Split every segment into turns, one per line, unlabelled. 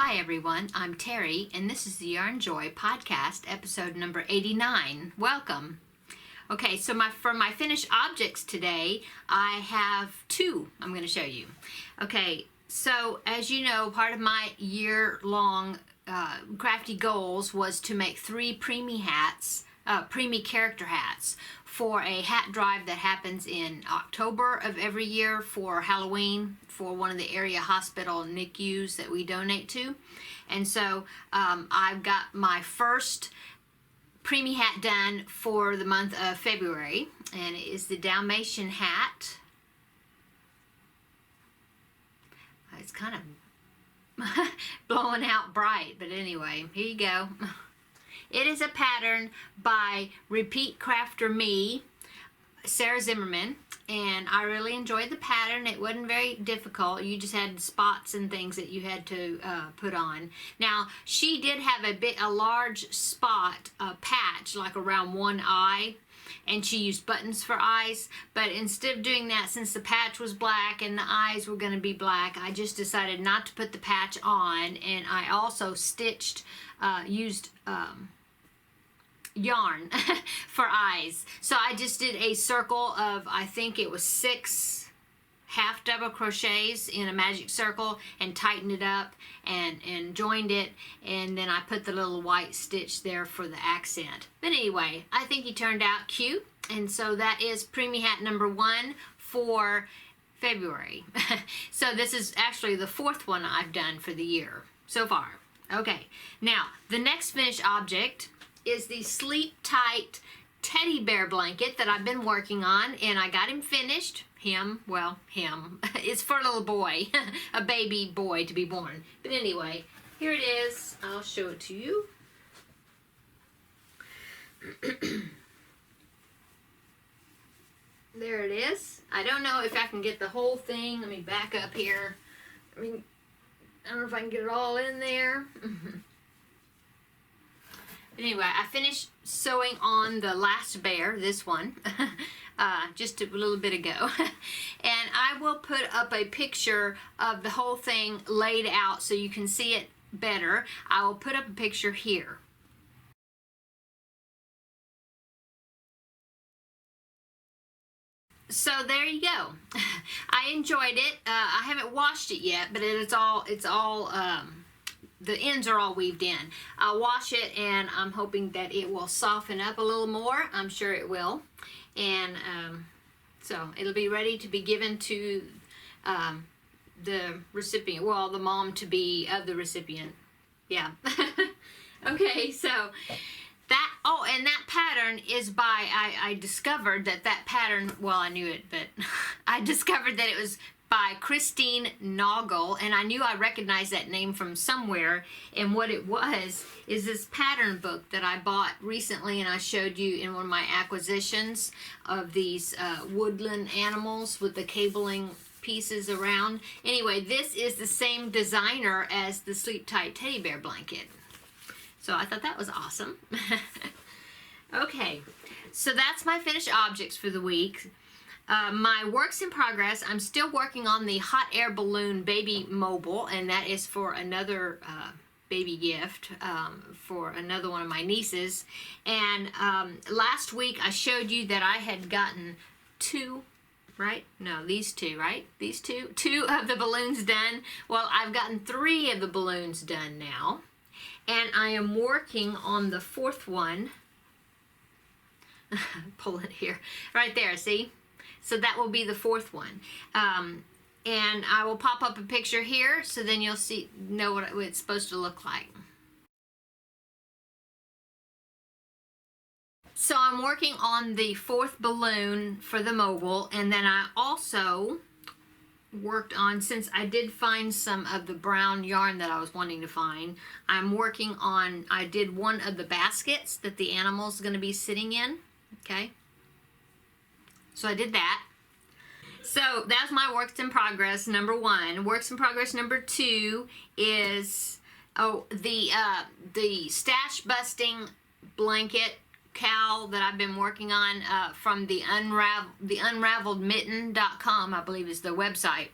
Hi everyone, I'm Terry and this is the Yarnjoy podcast, episode number 89. Welcome. Okay, so for my finished objects today, I have two I'm going to show you. Okay, so as you know, part of my year-long crafty goals was to make 3 preemie hats, preemie character hats, for a hat drive that happens in October of every year for Halloween for one of the area hospital NICUs that we donate to. And so I've got my first preemie hat done for the month of February, and it is the Dalmatian hat. It's kind of blowing out bright, but anyway, here you go. It is a pattern by Repeat Crafter Me, Sarah Zimmerman, and I really enjoyed the pattern. It wasn't very difficult. You just had spots and things that you had to put on. Now, she did have a large spot, a patch, like around one eye, and she used buttons for eyes, but instead of doing that, since the patch was black and the eyes were going to be black, I just decided not to put the patch on, and I also stitched, used yarn for eyes. So I just did a circle of, I think it was 6 half double crochets in a magic circle and tightened it up and joined it, and then I put the little white stitch there for the accent. But anyway, I think he turned out cute, and so that is preemie hat number 1 for February. So this is actually the 4th one I've done for the year so far. Okay, now the next finished object is the Sleep Tight teddy bear blanket that I've been working on, and I got him finished. Him. It's for a little boy, a baby boy to be born. But anyway, here it is. I'll show it to you. There it is. I don't know if I can get the whole thing. Let me back up here. I don't know if I can get it all in there. Anyway, I finished sewing on the last bear, this one, just a little bit ago. And I will put up a picture of the whole thing laid out so you can see it better. I will put up a picture here. So there you go. I enjoyed it. I haven't washed it yet, but it's all the ends are all weaved in. I'll wash it, and I'm hoping that it will soften up a little more. I'm sure it will. And so it'll be ready to be given to the recipient, well, the mom-to-be of the recipient. Yeah. Okay, so that, oh, and that pattern is by, I discovered that pattern, well, I knew it, but I discovered that it was by Christine Noggle, and I knew I recognized that name from somewhere, and what it was is this pattern book that I bought recently, and I showed you in one of my acquisitions of these woodland animals with the cabling pieces around. Anyway, this is the same designer as the Sleep Tight teddy bear blanket. So I thought that was awesome. Okay, so that's my finished objects for the week. My works in progress, I'm still working on the hot air balloon baby mobile, and that is for another baby gift for another one of my nieces. And last week I showed you that I had gotten 2, right? No, these 2, right? These 2? 2 of the balloons done. Well, I've gotten 3 of the balloons done now, and I am working on the 4th one. Pull it here. Right there, see? So that will be the 4th one. And I will pop up a picture here so then you'll know what it's supposed to look like. So I'm working on the 4th balloon for the mobile, and then I also worked on, since I did find some of the brown yarn that I was wanting to find, I'm working on, I did one of the baskets that the animal's going to be sitting in, okay? So I did that. So that's my works in progress number 1. Works in progress number 2 is the stash busting blanket cowl that I've been working on from the unraveledmitten.com, I believe is the website.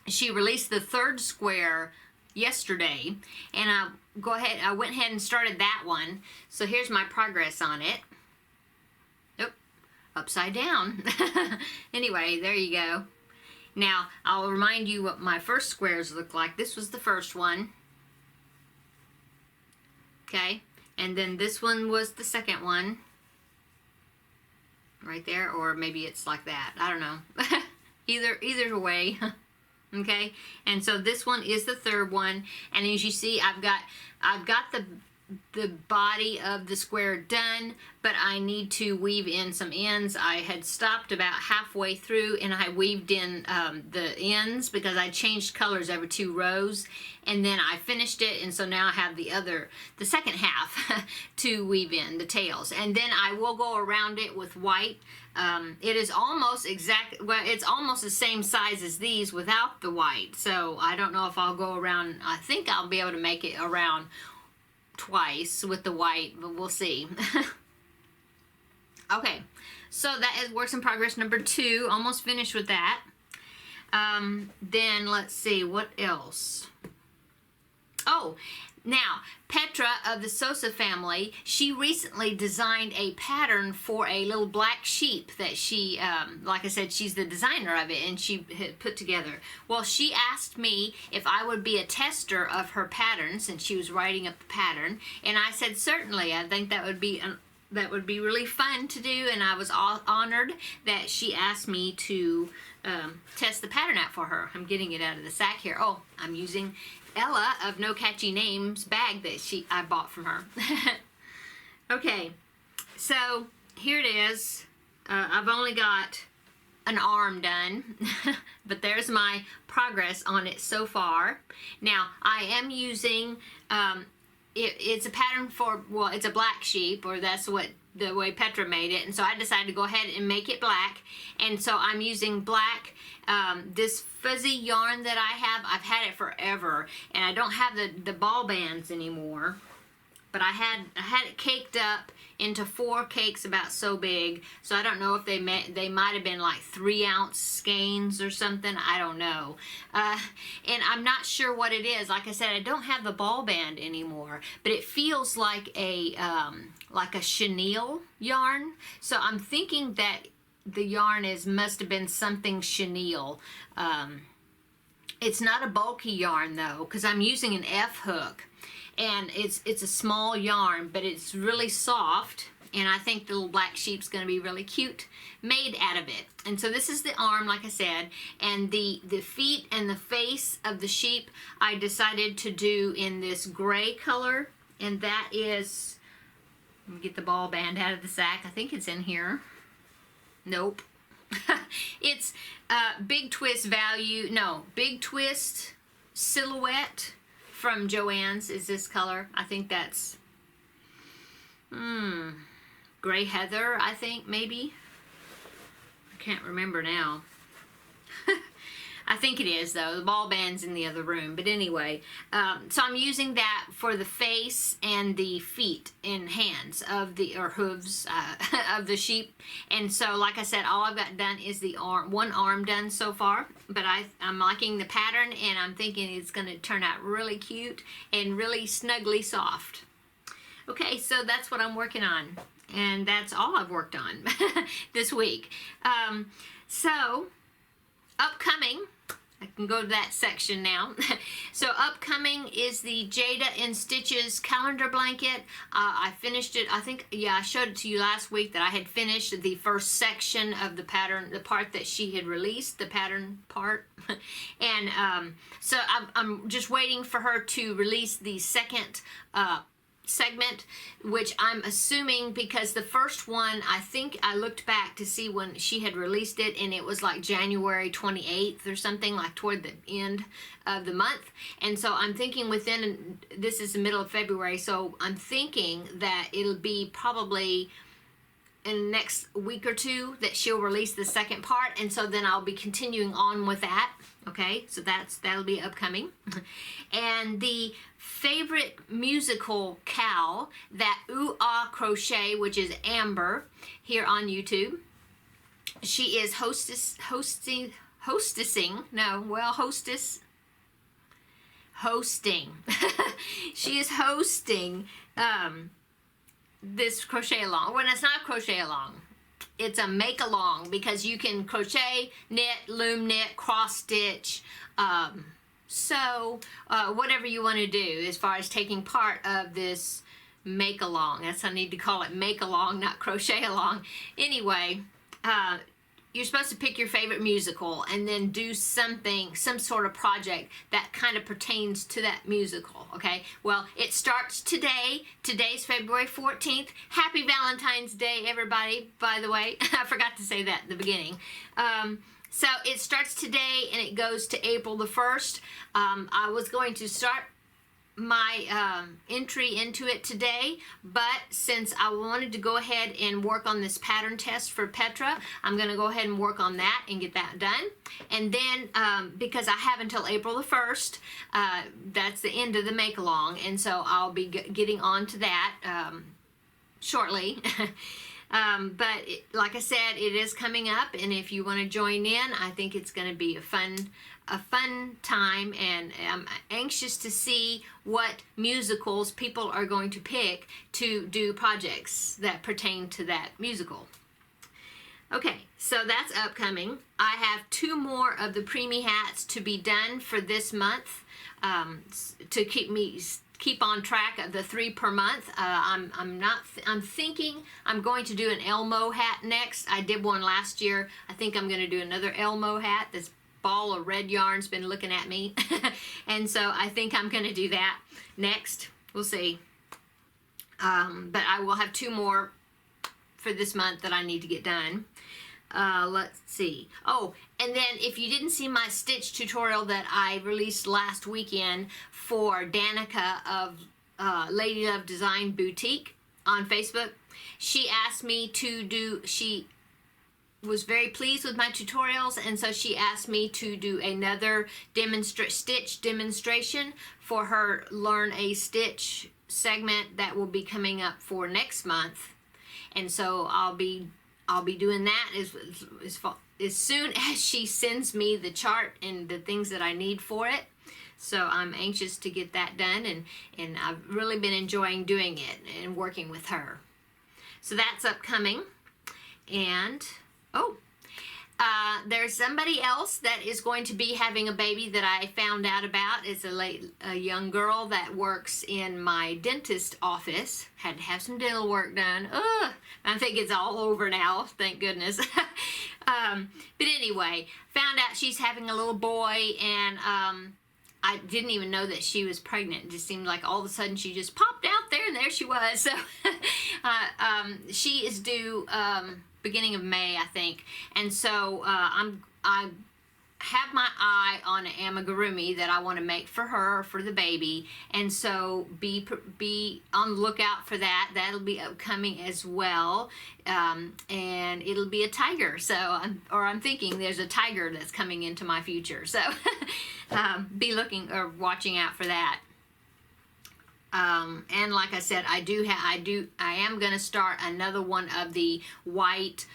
She released the 3rd square yesterday, and I went ahead and started that one. So here's my progress on it. Nope, upside down. Anyway, there you go. Now, I'll remind you what my first squares look like. This was the first one. Okay, and then this one was the second one. Right there, or maybe it's like that. I don't know. Either way. Okay, and so this one is the third one, and as you see, I've got the body of the square done, but I need to weave in some ends. I had stopped about halfway through, and I weaved in the ends because I changed colors every 2 rows, and then I finished it, and so now I have the second half to weave in the tails, and then I will go around it with white. It is almost it's almost the same size as these without the white, so I don't know if I'll go around. I think I'll be able to make it around twice with the white, but we'll see. Okay, so that is works in progress number 2. Almost finished with that. Then let's see what else. Oh, now Petra of the Sosa family, she recently designed a pattern for a little black sheep that she, like I said, she's the designer of it, and she had put together. Well, she asked me if I would be a tester of her pattern since she was writing up the pattern, and I said certainly. I think that would be really fun to do, and I was honored that she asked me to test the pattern out for her. I'm getting it out of the sack here. Oh, I'm using Ella of No Catchy Names bag that I bought from her. Okay, so here it is. I've only got an arm done, but there's my progress on it so far. Now, I am using, it's a pattern for, well, it's a black sheep, or that's the way Petra made it, and so I decided to go ahead and make it black, and so I'm using black, this fuzzy yarn that I have. I've had it forever, and I don't have the ball bands anymore, but I had it caked up into 4 cakes about so big, so I don't know if they might have been like 3-ounce skeins or something. I don't know, and I'm not sure what it is. Like I said, I don't have the ball band anymore, but it feels like a chenille yarn, so I'm thinking that the yarn must have been something chenille. It's not a bulky yarn though, because I'm using an F hook, and it's a small yarn, but it's really soft, and I think the little black sheep's going to be really cute made out of it. And so this is the arm, like I said, and the feet and the face of the sheep I decided to do in this gray color, and that is, let me get the ball band out of the sack. I think it's in here. Nope. It's Big Twist Big Twist Silhouette from Joann's is this color. I think that's gray heather, I think, maybe. I can't remember now. I think it is, though. The ball band's in the other room. But anyway, so I'm using that for the face and the feet and hands of or hooves of the sheep. And so, like I said, all I've got done is the arm, one arm done so far. But I'm liking the pattern, and I'm thinking it's going to turn out really cute and really snuggly soft. Okay, so that's what I'm working on. And that's all I've worked on this week. So, upcoming, I can go to that section now. So upcoming is the Jada in Stitches calendar blanket. I finished it, I think, yeah, I showed it to you last week that I had finished the first section of the pattern, the part that she had released, the pattern part. And so I'm just waiting for her to release the second segment, which I'm assuming, because the first one, I think I looked back to see when she had released it, and it was like January 28th or something, like toward the end of the month. And so I'm thinking this is the middle of February, so I'm thinking that it'll be probably in the next week or 2 that she'll release the second part, and so then I'll be continuing on with that. Okay, so that'll be upcoming. And the favorite musical cow, that Ooh Ah Crochet, which is Amber here on YouTube. She is hostessing hosting. She is hosting this crochet along. When it's not a crochet along, it's a make along, because you can crochet, knit, loom knit, cross stitch, sew, whatever you want to do as far as taking part of this make along. That's, I need to call it make along, not crochet along. Anyway, you're supposed to pick your favorite musical and then do something, some sort of project that kind of pertains to that musical, okay? Well, it starts today. Today's February 14th. Happy Valentine's Day, everybody, by the way. I forgot to say that at the beginning. So it starts today and it goes to April the 1st. I was going to start my entry into it today, but since I wanted to go ahead and work on this pattern test for Petra, I'm going to go ahead and work on that and get that done. And then because I have until April the 1st, that's the end of the make along, and so I'll be getting on to that shortly. But like I said, it is coming up, and if you want to join in, I think it's going to be a fun time, and I'm anxious to see what musicals people are going to pick to do projects that pertain to that musical. Okay, so that's upcoming. I have 2 more of the preemie hats to be done for this month, to keep on track of the 3 per month. I'm thinking I'm going to do an Elmo hat next. I did one last year. I think I'm going to do another Elmo hat. This ball of red yarn's been looking at me. And so I think I'm going to do that next. We'll see. But I will have 2 more for this month that I need to get done. Let's see. Oh, and then if you didn't see my stitch tutorial that I released last weekend for Danica of Lady Love Design Boutique on Facebook, she asked me to do, she was very pleased with my tutorials, and so she asked me to do another stitch demonstration for her Learn a Stitch segment that will be coming up for next month. And so I'll be doing that as soon as she sends me the chart and the things that I need for it. So I'm anxious to get that done, and I've really been enjoying doing it and working with her. So that's upcoming. And there's somebody else that is going to be having a baby that I found out about. It's a young girl that works in my dentist office. Had to have some dental work done. I think it's all over now, thank goodness. But anyway, found out she's having a little boy, and I didn't even know that she was pregnant. It just seemed like all of a sudden she just popped out there, and there she was. So she is due beginning of May, I think. And so I have my eye on an amigurumi that I want to make for her, for the baby. And so be on the lookout for that. That'll be upcoming as well. And it'll be a tiger. So I'm thinking there's a tiger that's coming into my future. So be looking or watching out for that. And like I said, I am going to start another one of the white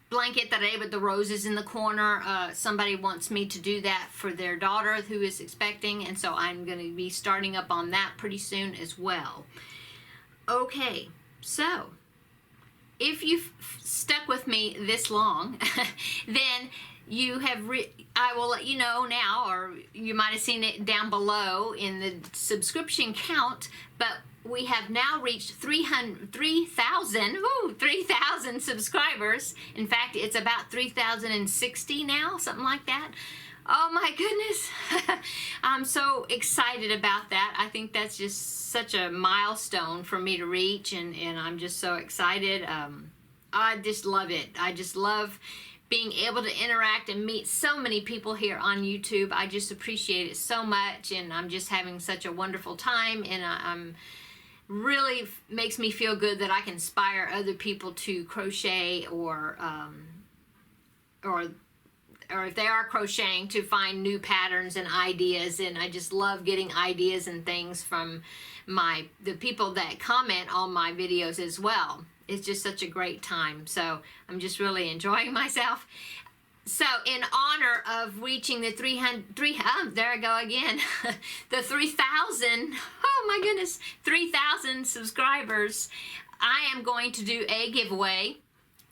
blanket that I did with the roses in the corner. Somebody wants me to do that for their daughter who is expecting, and so I'm going to be starting up on that pretty soon as well. Okay, so if you've stuck with me this long, then you have I will let you know now, or you might have seen it down below in the subscription count, but we have now reached 3,000 subscribers. In fact, it's about 3,060 now, something like that. Oh my goodness. I'm so excited about that. I think that's just such a milestone for me to reach, and I'm just so excited. I just love it. I just love being able to interact and meet so many people here on YouTube. I just appreciate it so much, and I'm just having such a wonderful time, and I'm really makes me feel good that I can inspire other people to crochet, or if they are crocheting, to find new patterns and ideas. And I just love getting ideas and things from the people that comment on my videos as well. It's just such a great time. So I'm just really enjoying myself. So in honor of reaching the 300, there I go again, the 3,000, oh my goodness, 3,000 subscribers, I am going to do a giveaway,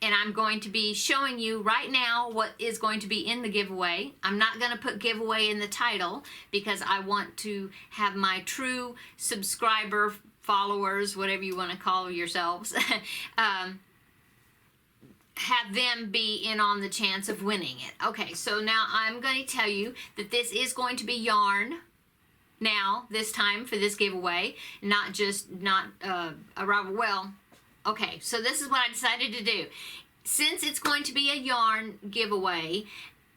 and I'm going to be showing you right now what is going to be in the giveaway. I'm not going to put giveaway in the title because I want to have my true subscriber, followers, whatever you want to call yourselves, have them be in on the chance of winning it. Okay, so now I'm going to tell you that this is going to be yarn now, this time for this giveaway, not a Ravelry. Well, okay, so this is what I decided to do. Since it's going to be a yarn giveaway,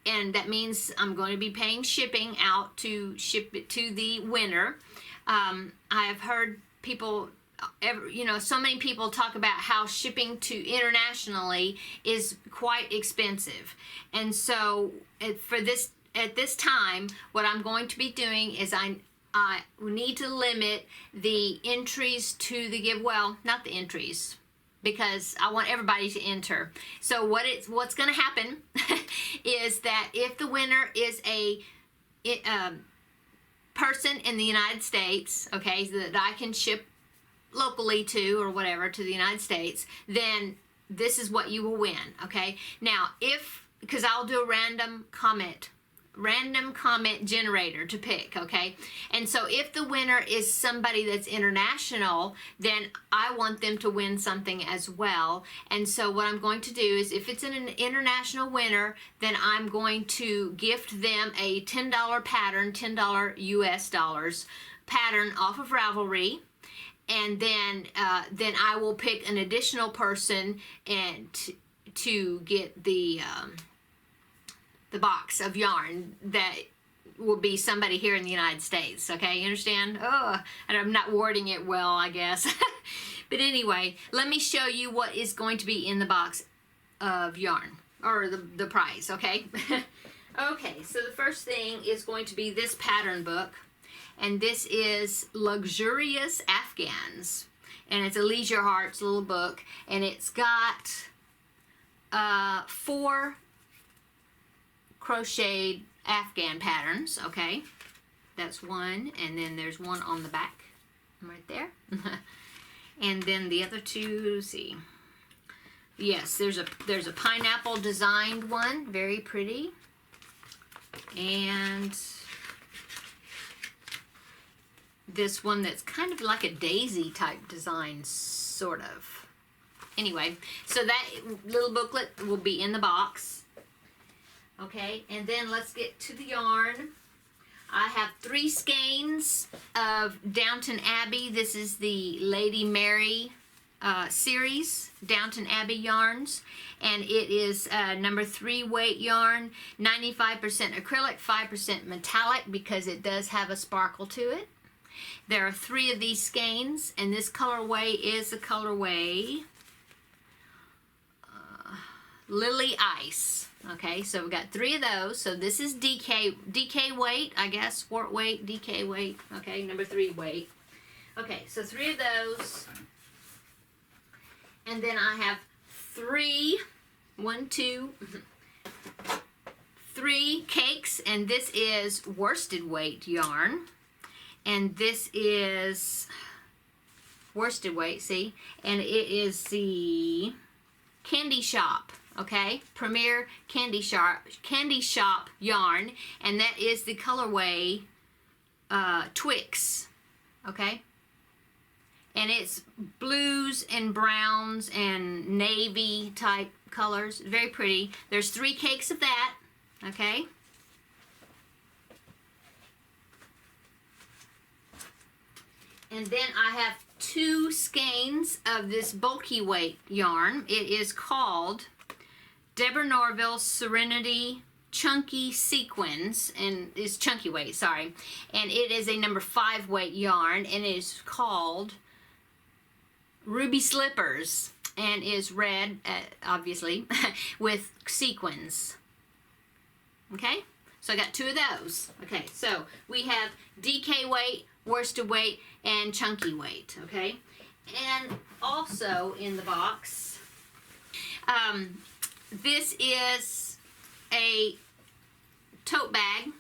and that means I'm going to be paying shipping out to ship it to the winner, I have heard people, so many people talk about how shipping to internationally is quite expensive. And so at this time, what I'm going to be doing is I need to limit the entries to the well, not the entries, because I want everybody to enter. So what's going to happen is that if the winner is a person in the United States, okay, so that I can ship locally to, or whatever, to the United States, then this is what you will win, okay? Now, because I'll do a random comment generator to pick, okay? And so if the winner is somebody that's international, then I want them to win something as well. And so what I'm going to do is, if it's an international winner, then I'm going to gift them a $10 pattern, $10 US dollars pattern off of Ravelry. And then I will pick an additional person and to get the box of yarn that will be somebody here in the United States. Okay, you understand? Oh, and I'm not wording it well, I guess. But anyway, let me show you what is going to be in the box of yarn, or the prize. Okay. Okay, so the first thing is going to be this pattern book. And this is Luxurious Afghans. And it's a Leisure Hearts little book. And it's got 4 crocheted Afghan patterns, okay? That's one. And then there's one on the back right there. And then the other two, let's see. Yes, there's a pineapple designed one. Very pretty. And this one that's kind of like a daisy type design, sort of. Anyway, so that little booklet will be in the box. Okay, and then let's get to the yarn. I have 3 skeins of Downton Abbey. This is the Lady Mary series, Downton Abbey yarns. And it is number 3 weight yarn, 95% acrylic, 5% metallic, because it does have a sparkle to it. There are 3 of these skeins, and this colorway is the colorway Lily Ice. Okay, so we've got 3 of those. So this is DK weight, I guess, sport weight, DK weight. Okay, number 3 weight. Okay, so 3 of those. And then I have 3 cakes, and this is worsted weight yarn. And this is worsted weight, see? And it is the Candy Shop, okay? Premier Candy Shop yarn. And that is the colorway Twix, okay? And it's blues and browns and navy type colors. Very pretty. There's 3 cakes of that, okay? And then I have 2 skeins of this bulky weight yarn. It is called Deborah Norville Serenity Chunky Sequins, and it's chunky weight, sorry. And it is a number 5 weight yarn, and it is called Ruby Slippers, and is red, obviously, with sequins. Okay, so I got 2 of those. Okay, so we have DK weight, worsted weight, and chunky weight, okay? And also in the box, this is a tote bag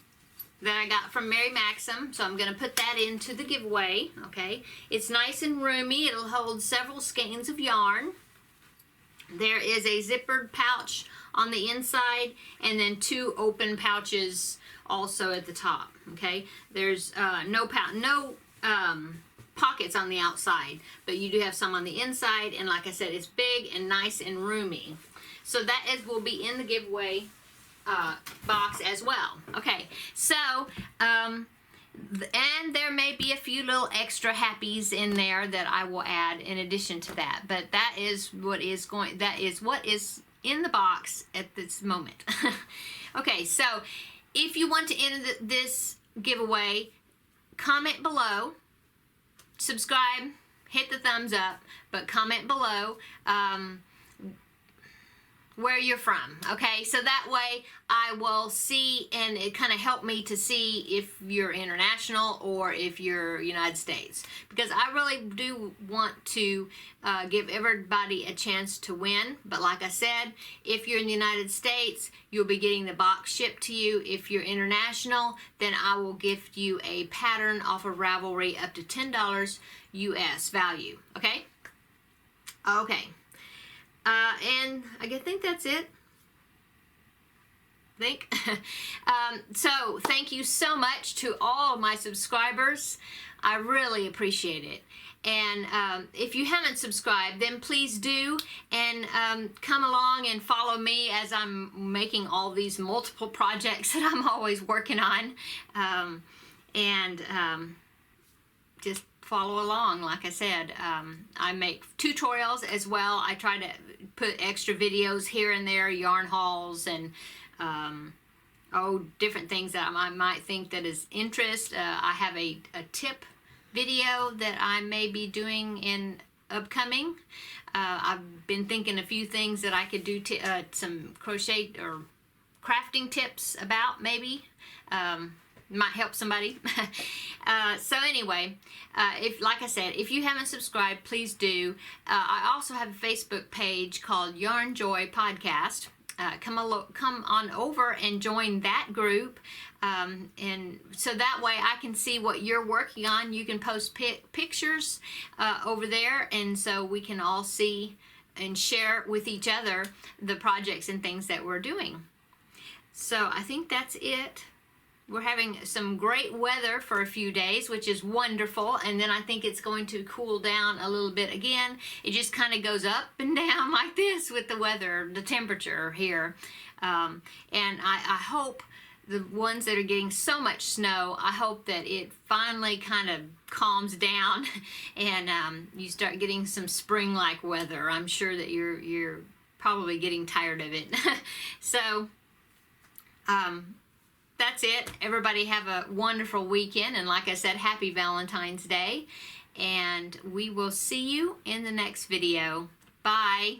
that I got from Mary Maxim, so I'm going to put that into the giveaway, okay? It's nice and roomy. It'll hold several skeins of yarn. There is a zippered pouch on the inside, and then 2 open pouches also at the top, okay? There's no pockets on the outside, but you do have some on the inside, and like I said, it's big and nice and roomy. So that will be in the giveaway box as well. Okay, so and there may be a few little extra happies in there that I will add in addition to that, but that is what is in the box at this moment. Okay, so if you want to enter this giveaway, comment below, subscribe, hit the thumbs up, but comment below where you're from, okay? So that way I will see, and it kind of helped me to see if you're international or if you're United States, because I really do want to give everybody a chance to win. But like I said, if you're in the United States, you'll be getting the box shipped to you. If you're international, then I will gift you a pattern off of Ravelry up to $10 US value, okay? Okay. And I think that's it. So thank you so much to all of my subscribers. I really appreciate it. And if you haven't subscribed, then please do, and come along and follow me as I'm making all these multiple projects that I'm always working on. Just follow along. Like I said, I make tutorials as well. I try to put extra videos here and there, yarn hauls, and different things that I might think that is interest. I have a tip video that I may be doing in upcoming. I've been thinking a few things that I could do, some crochet or crafting tips about, maybe. Might help somebody. So anyway, like I said, if you haven't subscribed, please do. I also have a Facebook page called Yarnjoy Podcast. Come on over and join that group, and so that way I can see what you're working on. You can post pictures over there, and so we can all see and share with each other the projects and things that we're doing. So I think that's it. We're having some great weather for a few days, which is wonderful, and then I think it's going to cool down a little bit again. It just kind of goes up and down like this with the weather, the temperature here. And I hope the ones that are getting so much snow, I hope that it finally kind of calms down and you start getting some spring-like weather. I'm sure that you're probably getting tired of it. So, that's it. Everybody have a wonderful weekend, and like I said, happy Valentine's Day, and we will see you in the next video. Bye.